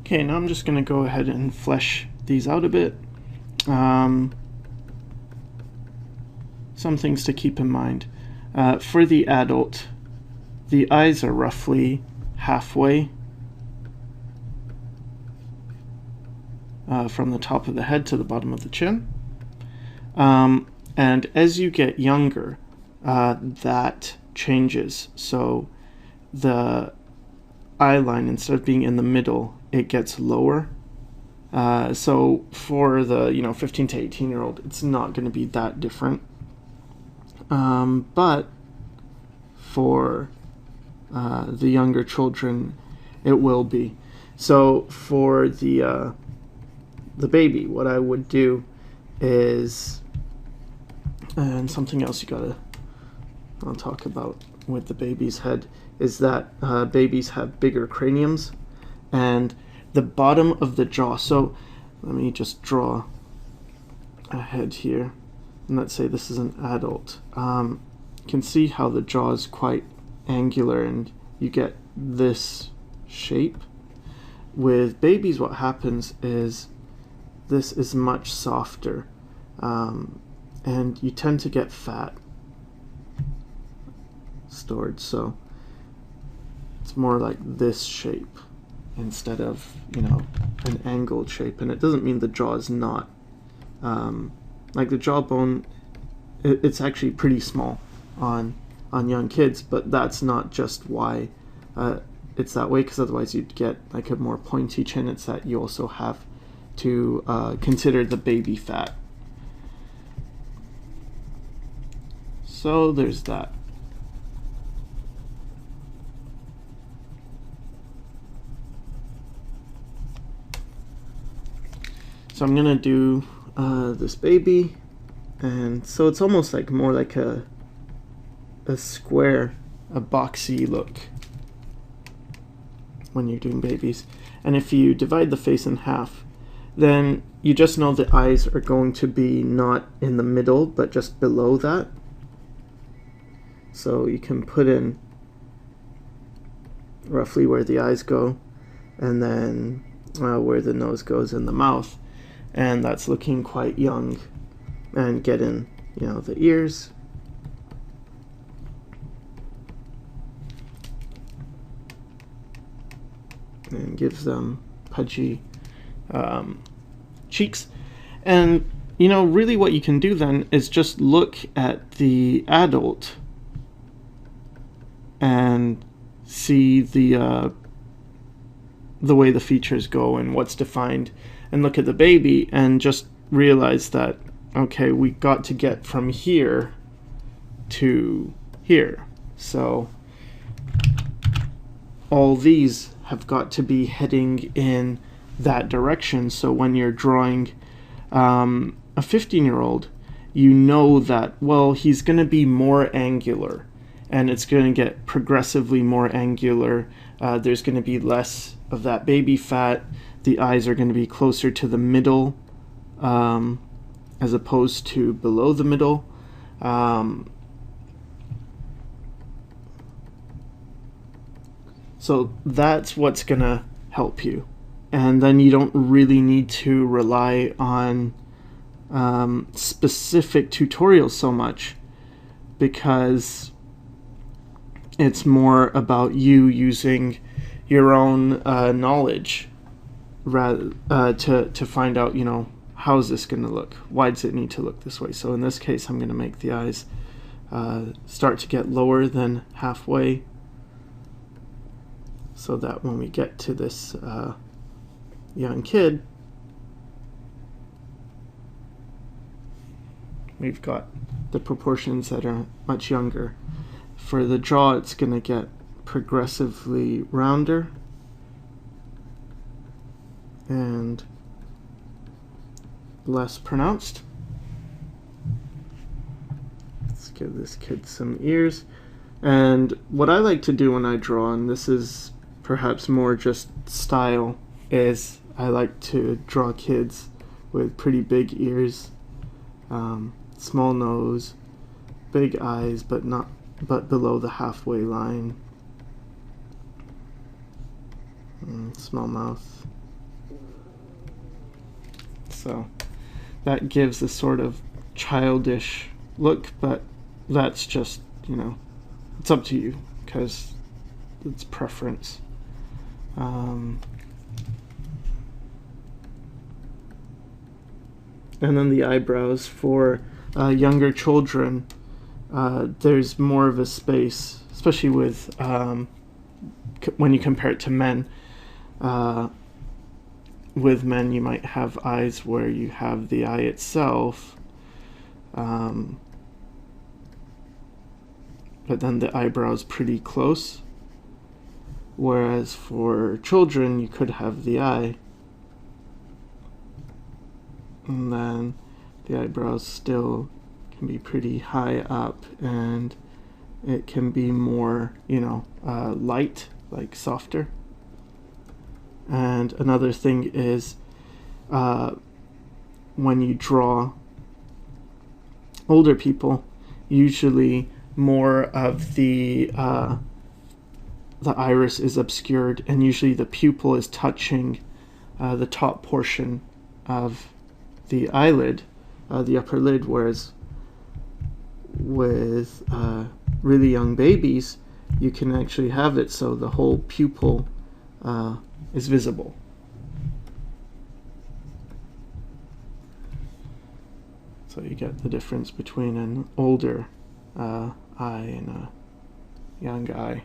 Okay, now I'm just going to go ahead and flesh these out a bit. Some things to keep in mind. For the adult, the eyes are roughly halfway from the top of the head to the bottom of the chin. And as you get younger, that changes. So the eye line, instead of being in the middle, it gets lower. So for the 15 to 18-year-old, it's not going to be that different. But for the younger children, it will be. So for the baby, what I would do is, and something else I'll talk about with the baby's head, is that babies have bigger craniums, and the bottom of the jaw. So let me just draw a head here, and let's say this is an adult. You can see how the jaw is quite angular, and you get this shape. With babies, what happens is this is much softer, and you tend to get fat stored, so it's more like this shape instead of an angled shape. And it doesn't mean the jaw is not like the jawbone, it's actually pretty small on young kids, but that's not just why it's that way, because otherwise you'd get like a more pointy chin. It's that you also have to consider the baby fat. So there's that. So I'm gonna do this baby, and so it's almost like more like a square, a boxy look when you're doing babies. And if you divide the face in half, then you just know the eyes are going to be not in the middle, but just below that. So you can put in roughly where the eyes go, and then where the nose goes in the mouth. And that's looking quite young. And get in, the ears. And gives them pudgy cheeks. And really what you can do then is just look at the adult and see the way the features go and what's defined, and look at the baby and just realize that, okay, we got to get from here to here. So all these have got to be heading in that direction. So when you're drawing a 15-year-old, you know that, well, he's going to be more angular, and it's going to get progressively more angular. There's going to be less of that baby fat. The eyes are going to be closer to the middle as opposed to below the middle. So that's what's going to help you. And then you don't really need to rely on specific tutorials so much, because it's more about you using your own knowledge rather to find out, how is this going to look? Why does it need to look this way? So in this case, I'm going to make the eyes start to get lower than halfway, so that when we get to this young kid, we've got the proportions that are much younger. For the jaw, it's going to get progressively rounder and less pronounced. Let's give this kid some ears. And what I like to do when I draw, and this is perhaps more just style, is I like to draw kids with pretty big ears, small nose, big eyes, but below the halfway line, small mouth. So that gives a sort of childish look, but that's just, you know, it's up to you because it's preference. And then the eyebrows for younger children, there's more of a space, especially with when you compare it to men. With men, you might have eyes where you have the eye itself, but then the eyebrow's pretty close. Whereas for children, you could have the eye, and then the eyebrows still can be pretty high up, and it can be more, you know, light, like softer. And another thing is when you draw older people, usually more of the iris is obscured, and usually the pupil is touching the top portion of the eyelid, the upper lid, whereas with really young babies, you can actually have it so the whole pupil is visible. So you get the difference between an older eye and a young eye.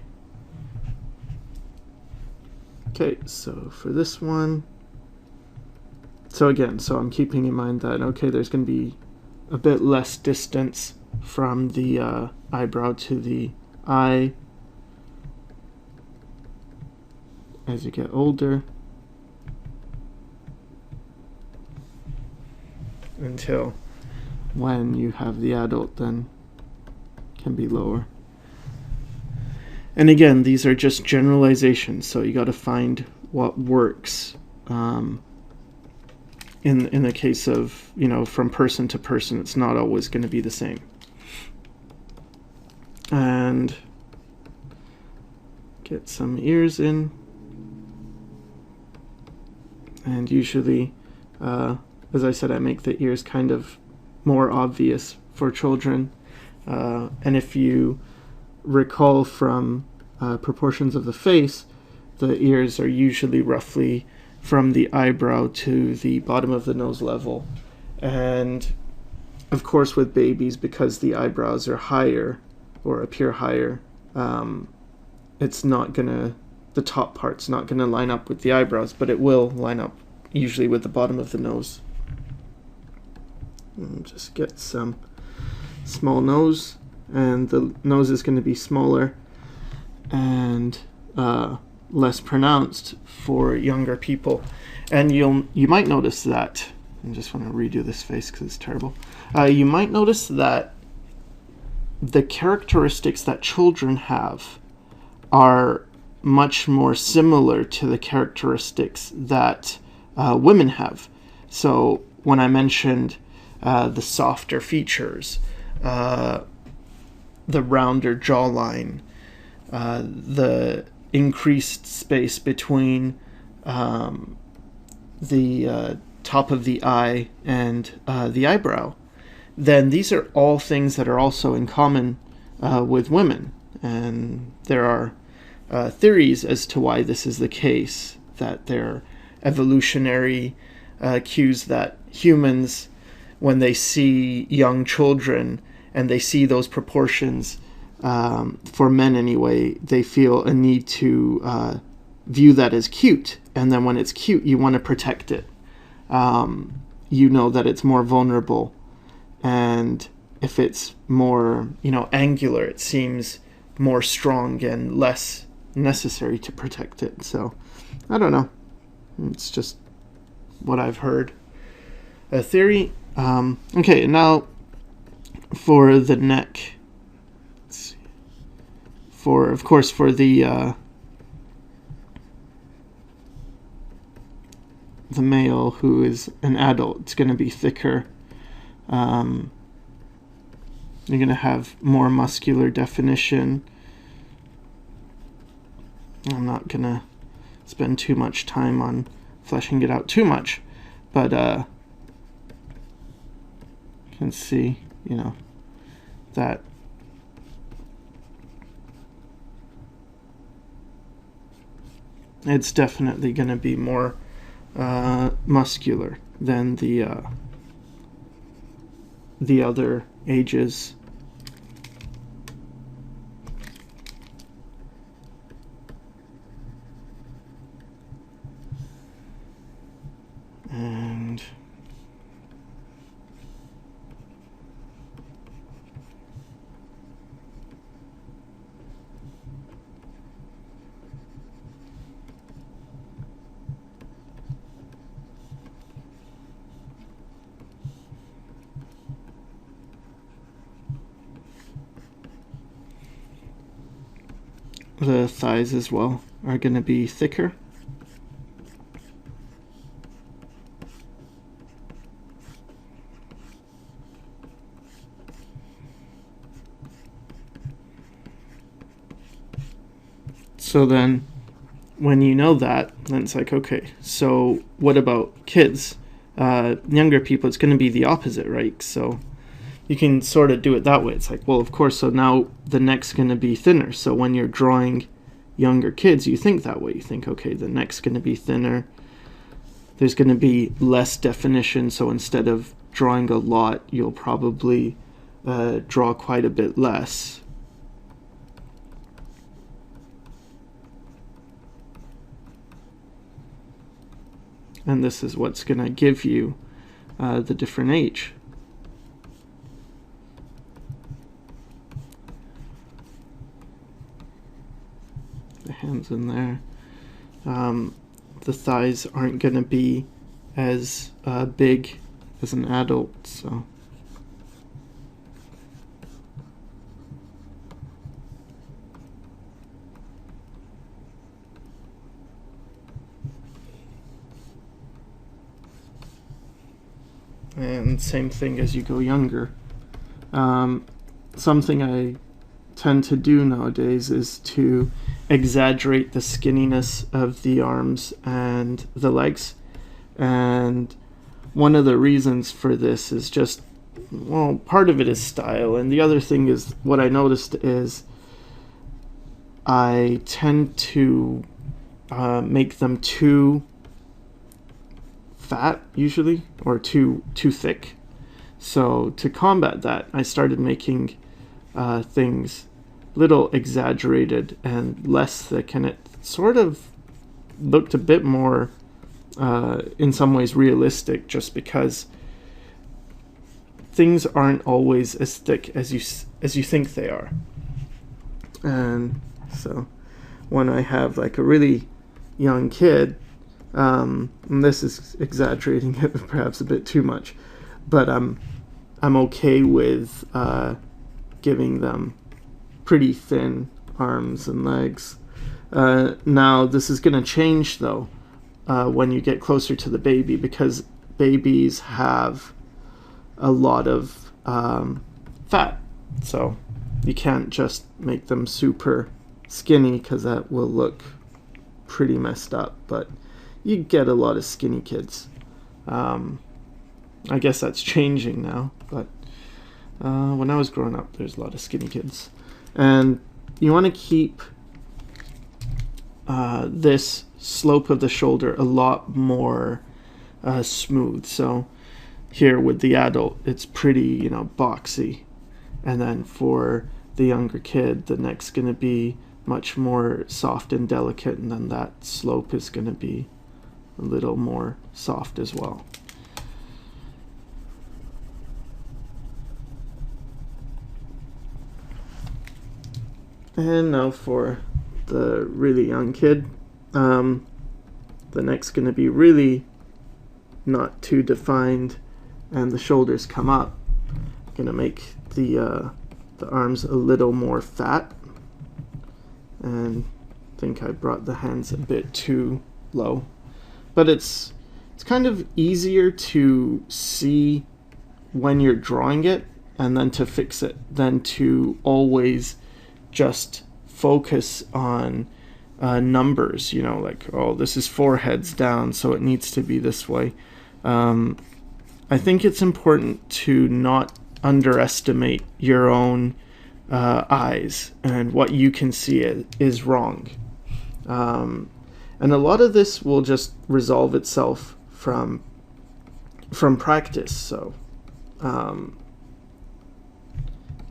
Okay, so for this one, so again, so I'm keeping in mind that, okay, there's going to be a bit less distance from the eyebrow to the eye as you get older, until when you have the adult, then can be lower. And again, these are just generalizations, so you got to find what works in the case of, you know, from person to person. It's not always going to be the same. And get some ears in. And usually, as I said, I make the ears kind of more obvious for children. And if you recall from proportions of the face, the ears are usually roughly from the eyebrow to the bottom of the nose level. And of course with babies, because the eyebrows are higher or appear higher, it's not gonna, the top part's not gonna line up with the eyebrows, but it will line up usually with the bottom of the nose. And just get some small nose, and the nose is going to be smaller and less pronounced for younger people. And you might notice that, I just want to redo this face because it's terrible. You might notice that the characteristics that children have are much more similar to the characteristics that women have. So when I mentioned the softer features, the rounder jawline, the increased space between the top of the eye and the eyebrow, then these are all things that are also in common with women. And there are theories as to why this is the case, that they're evolutionary cues that humans, when they see young children and they see those proportions, for men anyway, they feel a need to view that as cute. And then when it's cute, you want to protect it. You know that it's more vulnerable. And if it's more, you know, angular, it seems more strong and less necessary to protect it. So, I don't know. It's just what I've heard. A theory. Okay, now for the neck. Let's see. Of course, for the male who is an adult, it's going to be thicker. You're going to have more muscular definition. I'm not going to spend too much time on fleshing it out too much, but can see, you know, that it's definitely going to be more muscular than the other ages. And the thighs as well are going to be thicker. So then when you know that, then it's like, okay, so what about kids? Younger people, it's going to be the opposite, right? So you can sort of do it that way. It's like, well, of course, so now the neck's going to be thinner. So when you're drawing younger kids, you think that way. You think, okay, the neck's going to be thinner. There's going to be less definition. So instead of drawing a lot, you'll probably draw quite a bit less. And this is what's going to give you the different age. The hands in there. The thighs aren't going to be as big as an adult, so. And same thing as you go younger. Something I tend to do nowadays is to exaggerate the skinniness of the arms and the legs. And one of the reasons for this is just, well, part of it is style, and the other thing is, what I noticed is I tend to make them too fat usually, or too thick. So to combat that, I started making things little exaggerated and less thick, and it sort of looked a bit more in some ways realistic, just because things aren't always as thick as you think they are. And so when I have like a really young kid, and this is exaggerating it perhaps a bit too much, but I'm okay with giving them pretty thin arms and legs. Now this is going to change though when you get closer to the baby, because babies have a lot of fat, so you can't just make them super skinny, because that will look pretty messed up. But you get a lot of skinny kids. I guess that's changing now, but when I was growing up, there's a lot of skinny kids. And you want to keep this slope of the shoulder a lot more smooth. So here with the adult, it's pretty, boxy. And then for the younger kid, the neck's going to be much more soft and delicate, and then that slope is going to be a little more soft as well. And now for the really young kid, the neck's going to be really not too defined, and the shoulders come up. I'm going to make the arms a little more fat, and I think I brought the hands a bit too low. But it's kind of easier to see when you're drawing it and then to fix it than to always just focus on numbers, like, oh, this is 4 heads down, so it needs to be this way. I think it's important to not underestimate your own eyes, and what you can see is wrong. And a lot of this will just resolve itself from practice. So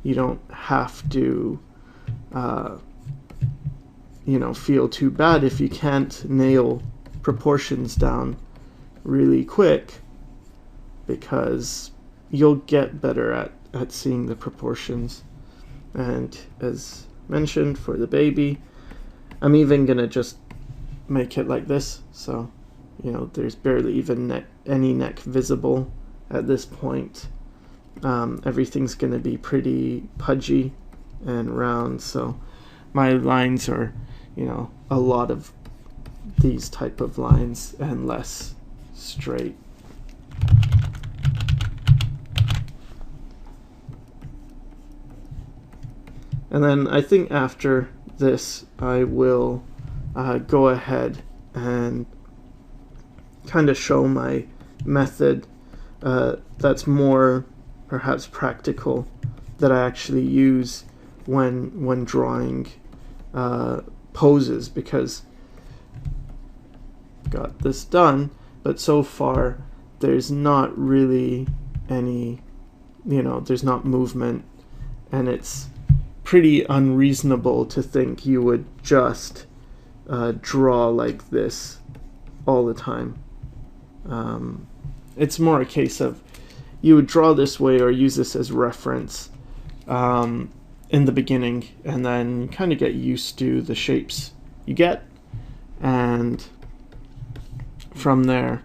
you don't have to feel too bad if you can't nail proportions down really quick, because you'll get better at seeing the proportions. And as mentioned, for the baby, I'm even gonna just make it like this, so there's barely even any neck visible at this point. Everything's gonna be pretty pudgy and round, so my lines are a lot of these type of lines and less straight. And then I think after this I will go ahead and kind of show my method that's more perhaps practical, that I actually use when drawing poses, because I've got this done, but so far there's not really any, there's not movement, and it's pretty unreasonable to think you would just draw like this all the time. It's more a case of you would draw this way or use this as reference in the beginning, and then kind of get used to the shapes you get, and from there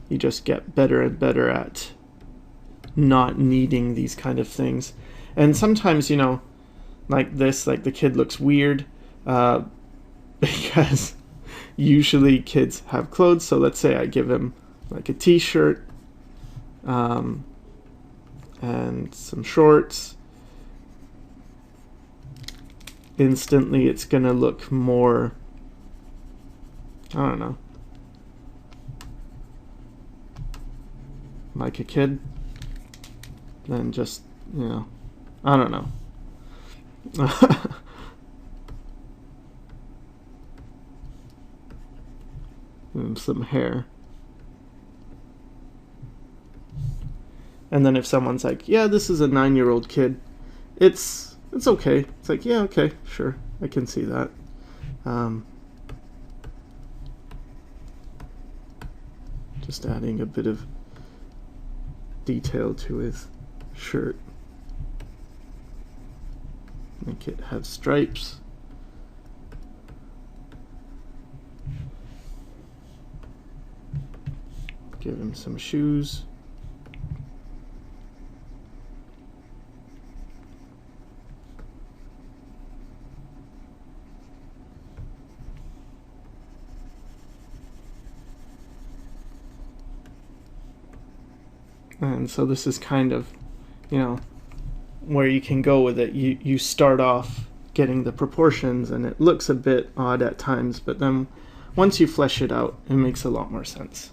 you just get better and better at not needing these kind of things. And sometimes like this, like the kid looks weird because usually kids have clothes. So let's say I give him like a t-shirt and some shorts. Instantly it's gonna look more, I don't know, like a kid than just, I don't know. And some hair. And then if someone's like, yeah, this is a 9-year-old kid, it's okay. It's like, yeah, okay, sure, I can see that. Just adding a bit of detail to his shirt. Make it have stripes. Give him some shoes. And so this is kind of, where you can go with it. You start off getting the proportions and it looks a bit odd at times, but then once you flesh it out, it makes a lot more sense.